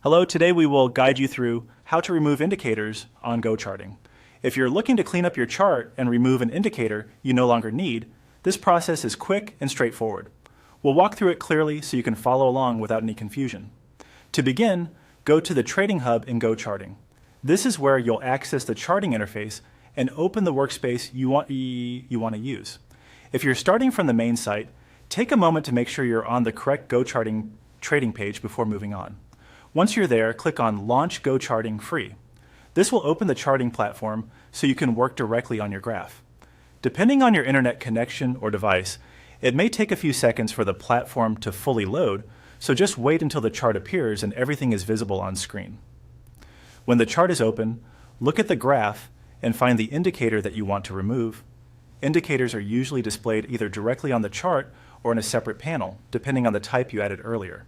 Hello, today we will guide you through how to remove indicators on GoCharting. If you're looking to clean up your chart and remove an indicator you no longer need, this process is quick and straightforward. We'll walk through it clearly so you can follow along without any confusion. To begin, go to the Trading Hub in GoCharting. This is where you'll access the charting interface and open the workspace you want to use. If you're starting from the main site, take a moment to make sure you're on the correct GoCharting trading page before moving on. Once you're there, click on Launch GoCharting Free. This will open the charting platform so you can work directly on your graph. Depending on your internet connection or device, it may take a few seconds for the platform to fully load, so just wait until the chart appears and everything is visible on screen. When the chart is open, look at the graph and find the indicator that you want to remove. Indicators are usually displayed either directly on the chart or in a separate panel, depending on the type you added earlier.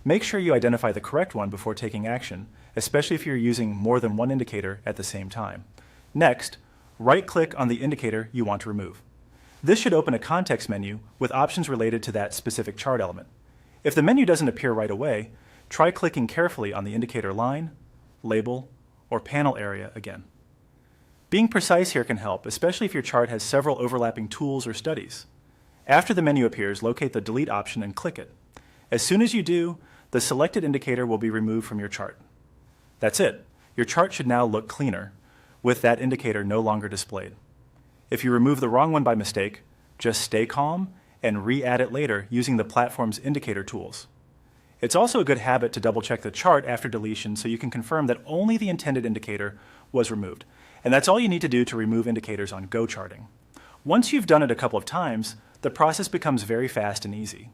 Make sure you identify the correct one before taking action, especially if you're using more than one indicator at the same time. Next, right-click on the indicator you want to remove. This should open a context menu with options related to that specific chart element. If the menu doesn't appear right away, try clicking carefully on the indicator line, label, or panel area again. Being precise here can help, especially if your chart has several overlapping tools or studies. After the menu appears, locate the Delete option and click it. As soon as you do, the selected indicator will be removed from your chart. That's it. Your chart should now look cleaner, with that indicator no longer displayed. If you remove the wrong one by mistake, just stay calm and re-add it later using the platform's indicator tools. It's also a good habit to double-check the chart after deletion so you can confirm that only the intended indicator was removed. And that's all you need to do to remove indicators on GoCharting. Once you've done it a couple of times, the process becomes very fast and easy.